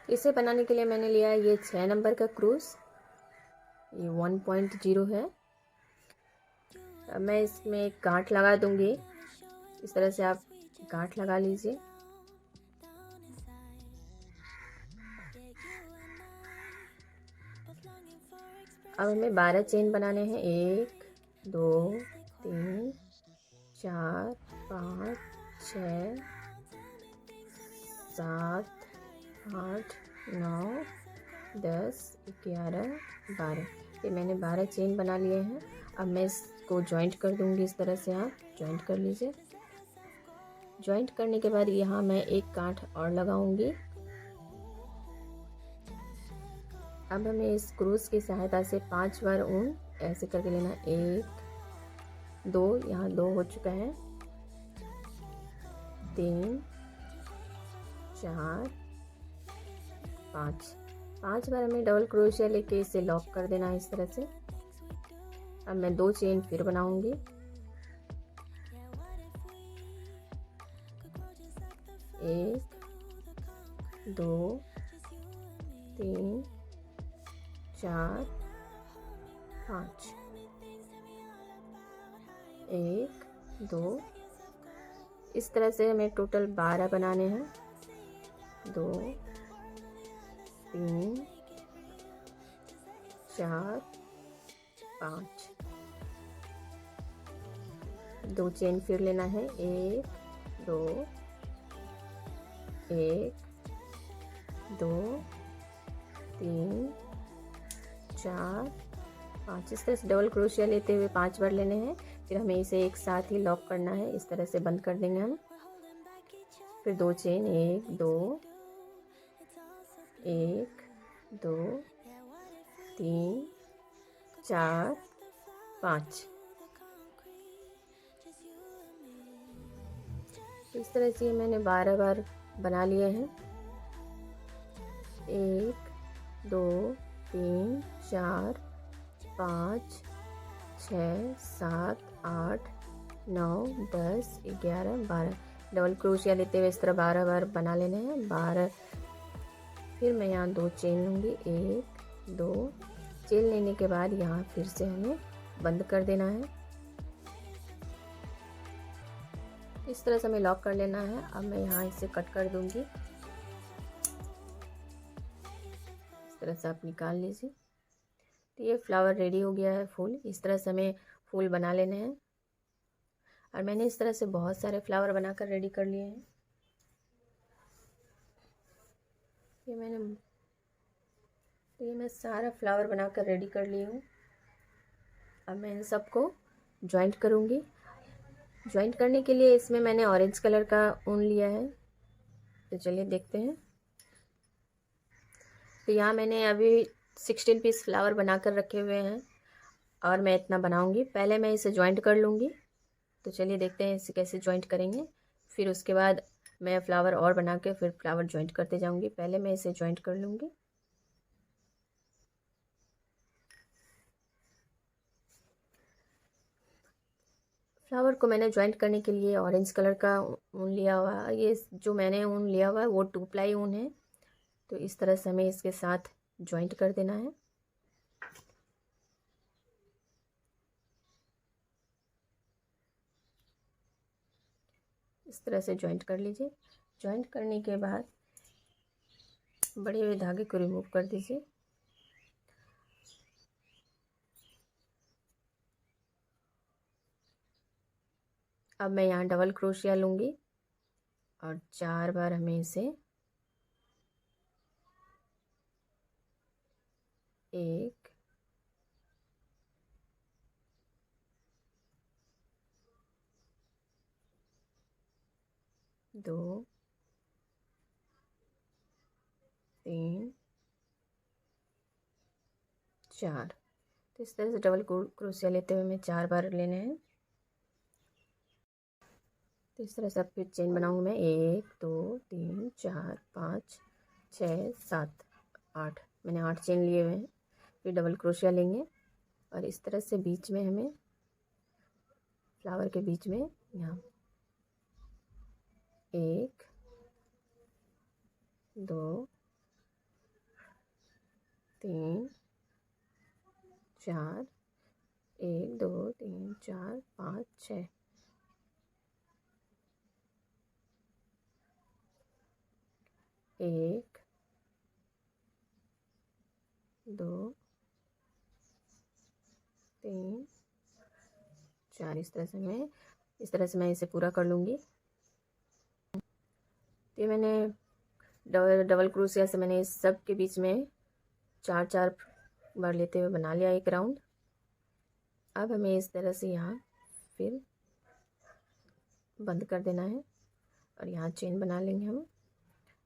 इसे बनाने के लिए मैंने लिया है ये 6 नंबर का क्रूज, ये 1.0 है। अब मैं इसमें एक गांठ लगा दूंगी, इस तरह से आप गांठ लगा लीजिए। अब हमें 12 चेन बनाने हैं, 1 2 3 4 5 6 7 8 9 10 11 12। ये मैंने 12 चेन बना लिए हैं। अब मैं इसको जॉइंट कर दूंगी, इस तरह से आप जॉइंट कर लीजिए। जॉइंट करने के बाद यहाँ मैं एक गांठ और लगाऊंगी। अब हमें इस क्रूज की सहायता से 5 बार ऊन ऐसे करके लेना। 1 2, यहाँ 2 हो चुका है, 3 4 5। 5 बार हमें डबल क्रोशिया लेके इसे लॉक कर देना है इस तरह से। अब मैं 2 चेन फिर बनाऊंगी। एक 2 3 4 5, 1 2, इस तरह से हमें टोटल 12 बनाने हैं। 2 3 4 5, 2 चेन फिर लेना है। 1 2 1 2 3 4 5, इस तरह से डबल क्रोशिया लेते हुए 5 बार लेने हैं। फिर हमें इसे एक साथ ही लॉक करना है, इस तरह से बंद कर देंगे हम। फिर 2 चेन, 1 2 1 2 3 4 5, इस तरह से मैंने 12 बार बना लिए हैं। 1 2 3 4 5 6 7 8 9 10 11 12, डबल क्रोशिया लेते हुए इस तरह 12 बार बना लेने हैं। 12, फिर मैं यहाँ 2 चेन लूँगी। 1 2 चेन लेने के बाद यहाँ फिर से हमें बंद कर देना है, इस तरह से हमें लॉक कर लेना है। अब मैं यहाँ इसे कट कर दूँगी, इस तरह से आप निकाल लीजिए। तो ये फ्लावर रेडी हो गया है, फूल। इस तरह से हमें फूल बना लेने हैं। और मैंने इस तरह से बहुत सारे फ्लावर बनाकर रेडी कर लिए हैं। ये मैं सारा फ्लावर बनाकर रेडी कर ली हूँ। अब मैं इन सबको जॉइंट करूँगी। जॉइंट करने के लिए इसमें मैंने ऑरेंज कलर का ऊन लिया है, तो चलिए देखते हैं। तो यहाँ मैंने अभी 16 पीस फ्लावर बनाकर रखे हुए हैं और मैं इतना बनाऊंगी। पहले मैं इसे जॉइंट कर लूँगी, तो चलिए देखते हैं इसे कैसे जॉइंट करेंगे। फिर उसके बाद मैं फ्लावर और बना के फिर फ्लावर जॉइंट करते जाऊँगी। पहले मैं इसे जॉइंट कर लूँगी। फ्लावर को मैंने जॉइंट करने के लिए ऑरेंज कलर का ऊन लिया हुआ है। ये जो मैंने ऊन लिया हुआ है वो 2 प्लाई ऊन है, तो इस तरह से हमें इसके साथ जॉइंट कर देना है। इस तरह से जॉइंट कर लीजिए। जॉइंट करने के बाद बड़े हुए धागे को रिमूव कर दीजिए। अब मैं यहाँ डबल क्रोशिया लूँगी और 4 बार हमें इसे 1 2 3 4, तो इस तरह से डबल क्रोशिया लेते हुए हमें 4 बार लेने हैं। तो इस तरह से अब फिर चेन बनाऊंगी मैं। 1 2 3 4 5 6 7 8, मैंने 8 चेन लिए हुए हैं। फिर डबल क्रोशिया लेंगे और इस तरह से बीच में हमें फ्लावर के बीच में यहाँ 1 2 3 4, 1 2 3 4 5 6, 1 2 3 4। इस तरह से मैं इसे पूरा कर लूँगी। तो मैंने डबल क्रोशिया से मैंने इस सब के बीच में 4 बार लेते हुए बना लिया एक राउंड। अब हमें इस तरह से यहाँ फिर बंद कर देना है और यहाँ चेन बना लेंगे हम।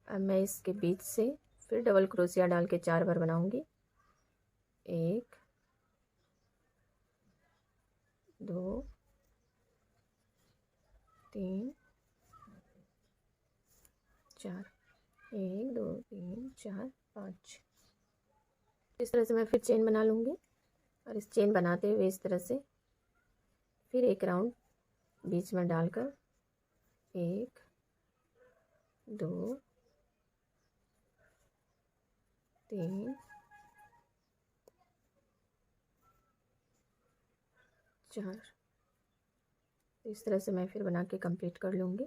अब मैं इसके बीच से फिर डबल क्रोशिया डाल के 4 बार बनाऊंगी। 1 2 3 4, 1 2 3 4 5। इस तरह से मैं फिर चेन बना लूँगी और इस चेन बनाते हुए इस तरह से फिर एक राउंड बीच में डालकर 1 2 3 4। इस तरह से मैं फिर बना के कंप्लीट कर लूँगी।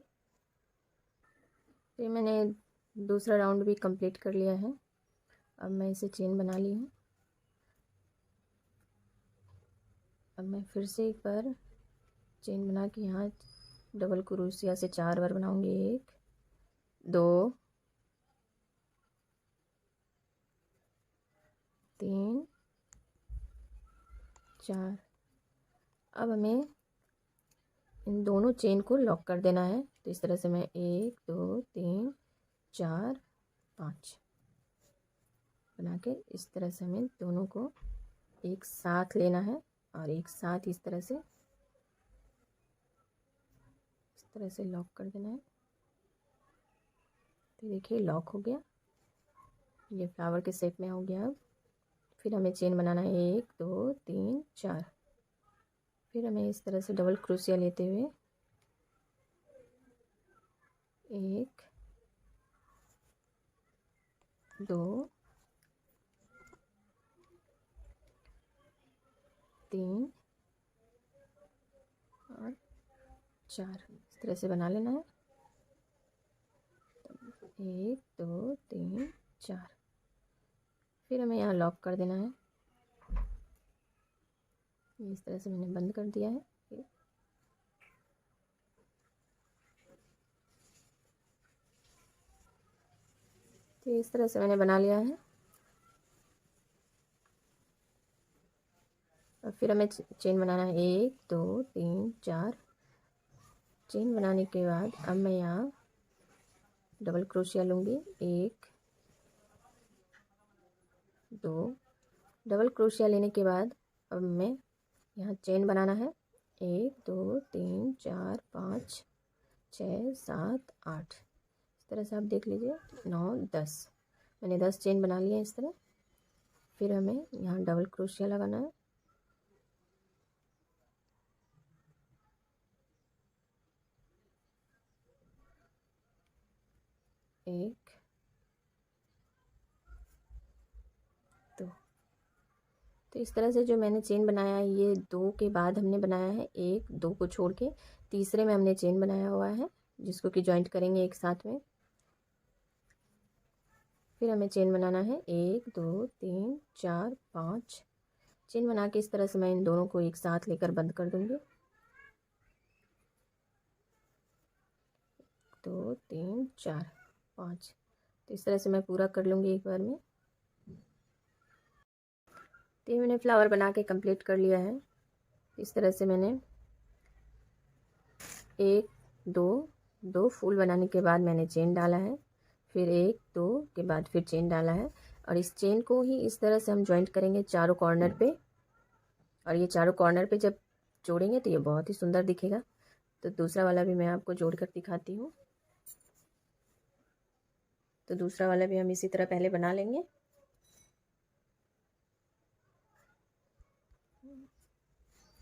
ये मैंने दूसरा राउंड भी कंप्लीट कर लिया है। अब मैं इसे चेन बना ली हूँ। अब मैं फिर से एक बार चेन बना के यहाँ डबल क्रोशिया से 4 बार बनाऊंगी। 1 2 3 4। अब हमें इन दोनों चेन को लॉक कर देना है। तो इस तरह से मैं 1 2 3 4 5 बना के इस तरह से हमें दोनों को एक साथ लेना है और एक साथ इस तरह से लॉक कर देना है। तो देखिए लॉक हो गया, ये फ्लावर के शेप में हो गया। अब फिर हमें चेन बनाना है 1 2 3 4। फिर हमें इस तरह से डबल क्रोशिया लेते हुए 1 2 3 और 4 इस तरह से बना लेना है। 1 2 3 4। फिर हमें यहाँ लॉक कर देना है। इस तरह से मैंने बंद कर दिया है। तो इस तरह से मैंने बना लिया है। और फिर हमें चेन बनाना है 1 2 3 4। चेन बनाने के बाद अब मैं यहाँ डबल क्रोशिया लूँगी। 1 2 डबल क्रोशिया लेने के बाद अब मैं यहाँ चेन बनाना है 1 2 3 4 5 6 7 8। इस तरह से आप देख लीजिए 9 10 मैंने 10 चेन बना लिया इस तरह। फिर हमें यहाँ डबल क्रोशिया लगाना है। 1 2। तो इस तरह से जो मैंने चेन बनाया है ये 2 के बाद हमने बनाया है, 1 2 को छोड़ के तीसरे में हमने चेन बनाया हुआ है जिसको कि जॉइंट करेंगे एक साथ में। फिर हमें चेन बनाना है 1 2 3 4 5। चेन बना के इस तरह से मैं इन दोनों को एक साथ लेकर बंद कर दूंगी। 2 3 4 5। तो इस तरह से मैं पूरा कर लूँगी एक बार में। तो ये मैंने फ्लावर बना के कंप्लीट कर लिया है। इस तरह से मैंने 1 2 फूल बनाने के बाद मैंने चेन डाला है। फिर 1 2 के बाद फिर चेन डाला है और इस चेन को ही इस तरह से हम जॉइंट करेंगे चारों कॉर्नर पे। और ये चारों कॉर्नर पे जब जोड़ेंगे तो ये बहुत ही सुंदर दिखेगा। तो दूसरा वाला भी मैं आपको जोड़ कर दिखाती हूँ। तो दूसरा वाला भी हम इसी तरह पहले बना लेंगे।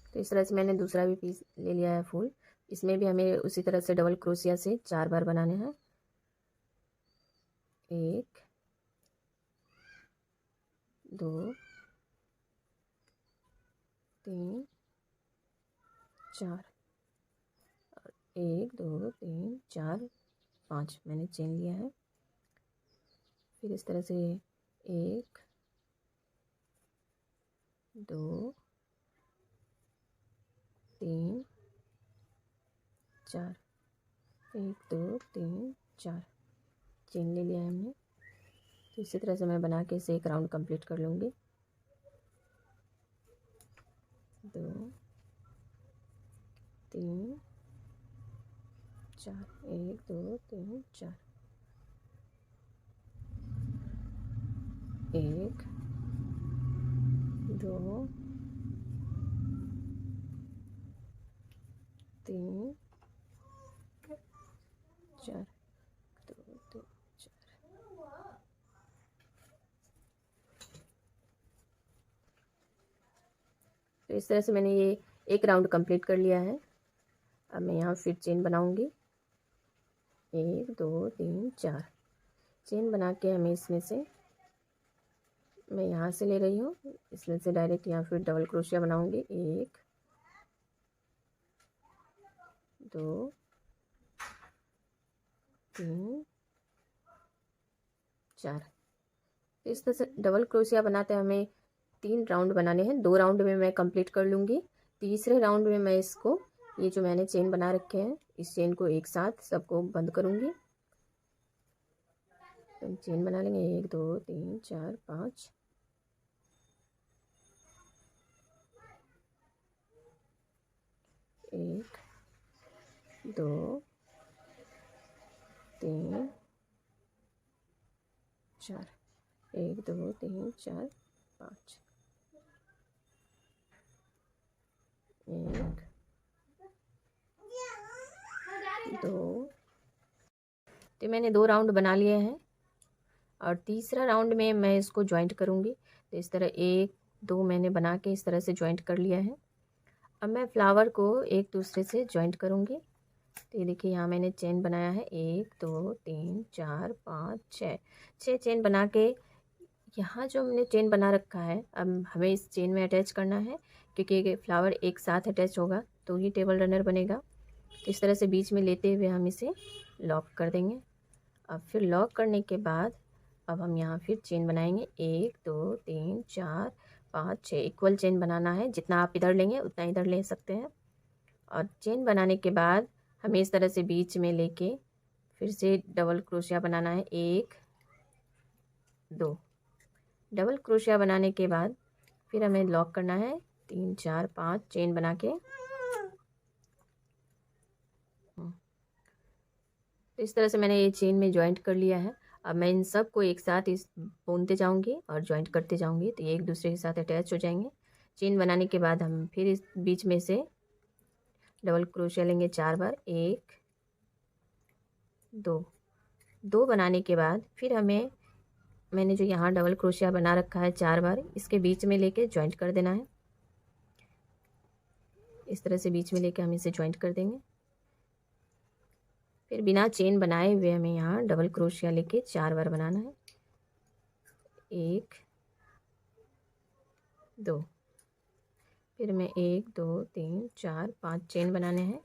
तो इस तरह से मैंने दूसरा भी पीस ले लिया है फूल। इसमें भी हमें उसी तरह से डबल क्रोशिया से 4 बार बनाने हैं। 1 2 3 4, 1 2 3 4 5 मैंने चेन लिया है। फिर इस तरह से 1 2 3 4, 1 2 3 4 चेन ले लिया है हमने। तो इसी तरह से मैं बना के इसे एक राउंड कंप्लीट कर लूँगी। 2 3 4, 1 2 3 4, 1 2 3 4, 2 3 4। तो इस तरह से मैंने ये एक राउंड कंप्लीट कर लिया है। अब मैं यहाँ फिर चेन बनाऊंगी। 1 2 3 4 चेन बना के हमें इसमें से, मैं यहाँ से ले रही हूँ, इसमें से डायरेक्ट यहाँ फिर डबल क्रोशिया बनाऊंगी। 1 2 3 4। इस तरह से डबल क्रोशिया बनाते हमें 3 राउंड बनाने हैं। 2 राउंड में मैं कंप्लीट कर लूँगी। तीसरे राउंड में मैं इसको, ये जो मैंने चेन बना रखे हैं, इस चेन को एक साथ सबको बंद करूँगी। तो चेन बना लेंगे 1 2 3 4 5। 1 2 3 4, 1 2 3 4 5, 1 2। तो मैंने 2 राउंड बना लिए हैं और तीसरा राउंड में मैं इसको जॉइंट करूँगी। तो इस तरह 1 2 मैंने बना के इस तरह से जॉइंट कर लिया है। अब मैं फ्लावर को एक दूसरे से जॉइंट करूँगी। तो ये देखिए यहाँ मैंने चेन बनाया है 1 2 3 4 5 6 चेन बना के, यहाँ जो हमने चेन बना रखा है अब हमें इस चेन में अटैच करना है, क्योंकि फ्लावर एक साथ अटैच होगा तो ही टेबल रनर बनेगा। तो इस तरह से बीच में लेते हुए हम इसे लॉक कर देंगे। अब फिर लॉक करने के बाद अब हम यहाँ फिर चेन बनाएंगे 1 2 3 4 5 6 इक्वल चेन बनाना है। जितना आप इधर लेंगे उतना इधर ले सकते हैं। और चेन बनाने के बाद हमें इस तरह से बीच में लेके फिर से डबल क्रोशिया बनाना है। 1 2 डबल क्रोशिया बनाने के बाद फिर हमें लॉक करना है 3 4 5 चेन बना के। तो इस तरह से मैंने ये चेन में जॉइंट कर लिया है। अब मैं इन सब को एक साथ इस बुनते जाऊंगी और जॉइंट करते जाऊंगी, तो ये एक दूसरे के साथ अटैच हो जाएंगे। चेन बनाने के बाद हम फिर इस बीच में से डबल क्रोशिया लेंगे 4 बार। 1 2 बनाने के बाद फिर हमें, मैंने जो यहाँ डबल क्रोशिया बना रखा है 4 बार, इसके बीच में लेके जॉइंट कर देना है। इस तरह से बीच में लेके हम इसे जॉइंट कर देंगे। फिर बिना चेन बनाए हुए हमें यहाँ डबल क्रोशिया लेके 4 बार बनाना है। 1 2 फिर हमें 1 2 3 4 5 चेन बनाने हैं।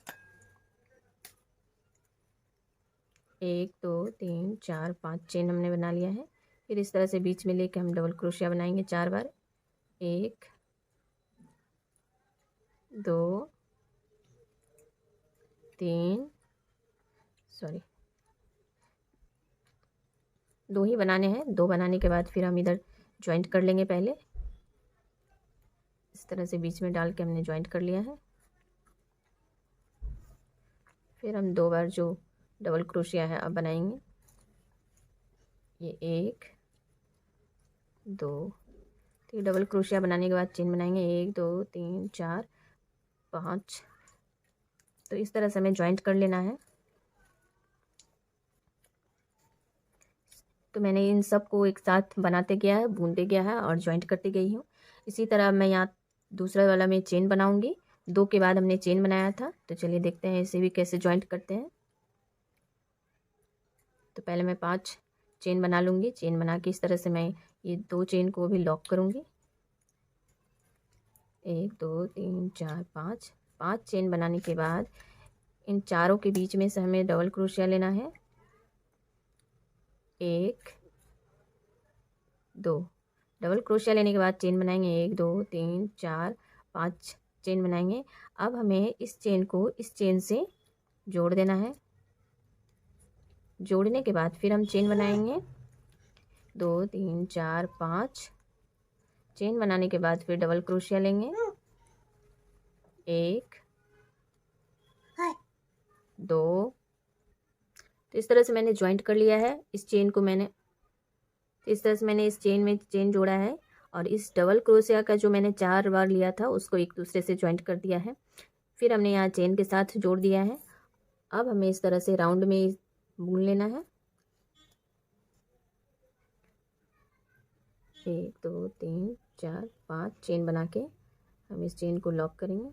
1 2 3 4 5 चेन हमने बना लिया है। फिर इस तरह से बीच में लेके हम डबल क्रोशिया बनाएंगे 4 बार। 1 2 3 सॉरी 2 ही बनाने हैं। 2 बनाने के बाद फिर हम इधर जॉइंट कर लेंगे। पहले इस तरह से बीच में डाल के हमने जॉइंट कर लिया है। फिर हम 2 बार जो डबल क्रोशिया है अब बनाएंगे। ये 1 2 तो डबल क्रोशिया बनाने के बाद चेन बनाएंगे 1 2 3 4 5। तो इस तरह से हमें जॉइंट कर लेना है। तो मैंने इन सब को एक साथ बनाते गया है, बुनते गया है और जॉइंट करते गई हूँ। इसी तरह मैं यहाँ दूसरा वाला में चेन बनाऊंगी। 2 के बाद हमने चेन बनाया था, तो चलिए देखते हैं इसे भी कैसे जॉइंट करते हैं। तो पहले मैं 5 चेन बना लूँगी। चेन बना के इस तरह से मैं ये 2 चेन को भी लॉक करूँगी। 1 2 3 4 5 5 चेन बनाने के बाद इन चारों के बीच में से हमें डबल क्रोशिया लेना है। 1 2 डबल क्रोशिया लेने के बाद चेन बनाएंगे। 1 2 3 4 5 चेन बनाएंगे। अब हमें इस चेन को इस चेन से जोड़ देना है। जोड़ने के बाद फिर हम चेन बनाएंगे 2 3 4 5 चेन बनाने के बाद फिर डबल क्रोशिया लेंगे। 1 2 तो इस तरह से मैंने ज्वाइंट कर लिया है। इस चेन को मैंने इस तरह से मैंने इस चेन में चेन जोड़ा है और इस डबल क्रोशिया का जो मैंने 4 बार लिया था उसको एक दूसरे से ज्वाइंट कर दिया है। फिर हमने यहाँ चेन के साथ जोड़ दिया है। अब हमें इस तरह से राउंड में बुन लेना है। 1 2 3 4 5 चेन बना के हम इस चेन को लॉक करेंगे।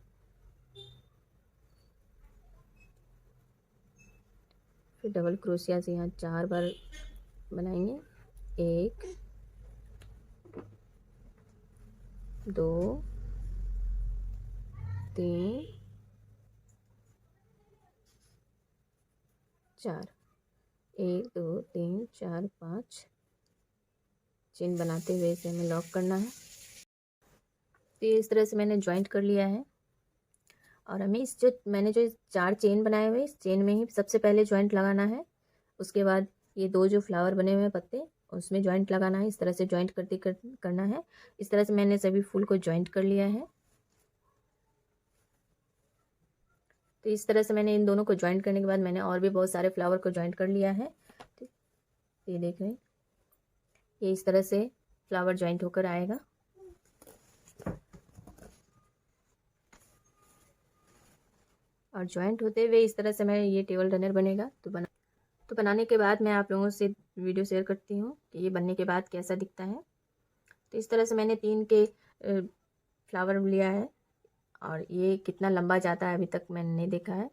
फिर डबल क्रोशिया से यहाँ 4 बार बनाएंगे। 1 2 3 4 1 2 3 4 5 चेन बनाते हुए इसे हमें लॉक करना है। तो ये इस तरह से मैंने ज्वाइंट कर लिया है और हमें इस जो मैंने जो 4 चेन बनाए हुए इस चेन में ही सबसे पहले ज्वाइंट लगाना है। उसके बाद ये 2 जो फ्लावर बने हुए हैं पत्ते उसमें ज्वाइंट लगाना है। इस तरह से ज्वाइंट करना है। इस तरह से मैंने सभी फूल को ज्वाइंट कर लिया है। तो इस तरह से मैंने इन दोनों को ज्वाइंट करने के बाद मैंने और भी बहुत सारे फ्लावर को ज्वाइंट कर लिया है। ये देख रहे हैं, ये इस तरह से फ्लावर ज्वाइंट होकर आएगा। और ज्वाइंट होते हुए इस तरह से मैं ये टेबल रनर बनेगा। तो बनाने के बाद मैं आप लोगों से वीडियो शेयर करती हूँ कि ये बनने के बाद कैसा दिखता है। तो इस तरह से मैंने 3 के फ्लावर लिया है और ये कितना लंबा जाता है अभी तक मैंने नहीं देखा है।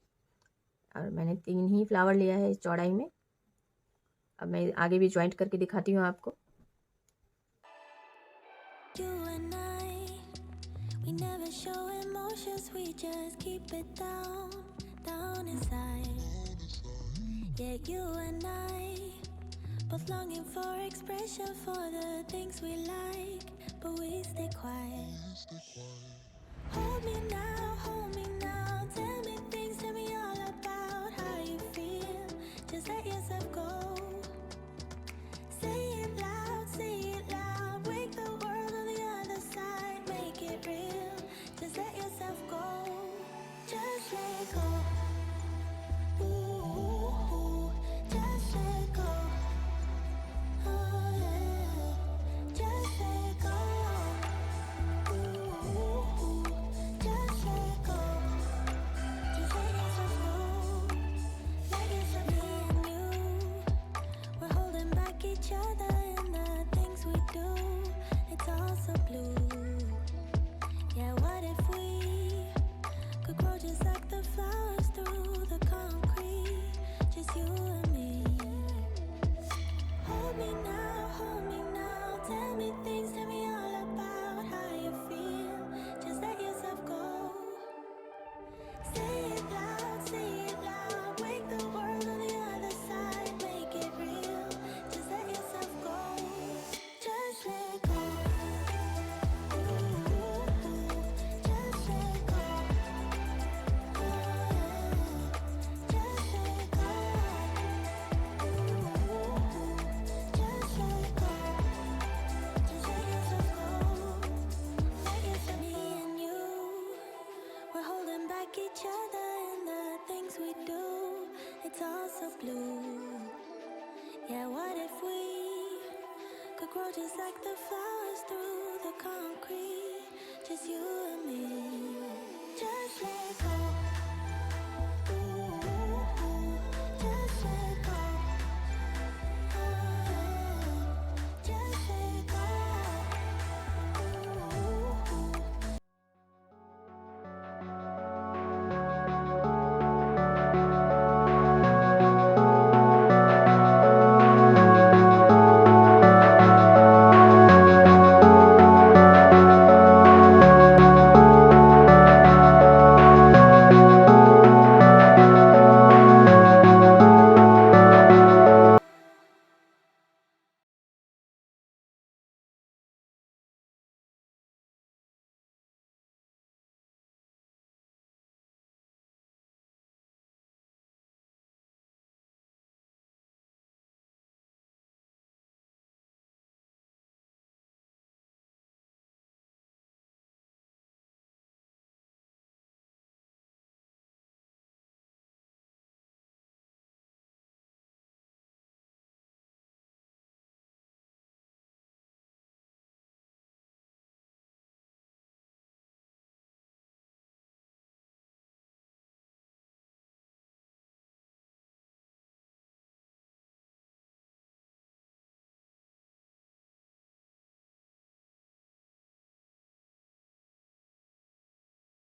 और मैंने 3 ही फ्लावर लिया है इस चौड़ाई में। अब मैं आगे भी ज्वाइंट करके दिखाती हूँ आपको। We never show emotions, we just keep it down, down inside. Yeah, you and I, both longing for expression for the things we like, but we stay quiet. Hold me now, tell me things, tell me all about how you feel. Just let yourself go. Say it loud, wake the world on the other side, make it real. Just let yourself go, just let go. Ooh, just let go. Oh yeah, just let go. Ooh, just let go. Just let yourself go. Let yourself be you. We're holding back each other in the things we do. It's all so blue. Yeah, what if we could grow just like the flowers through the concrete? Just you and me. Hold me now, tell me things, tell me all about how you feel. Just let yourself go. Say it loud, wake the world on the other side, make it real. Just let yourself go, just let go. Ooh, just let go. Oh yeah, just let go. Ooh, just let go. Just let yourself go. Let yourself be in you. We're holding back each other in the things we do. It's all so blue. Yeah, what if we could grow just like the flowers through the concrete? Just you and me. Just let go.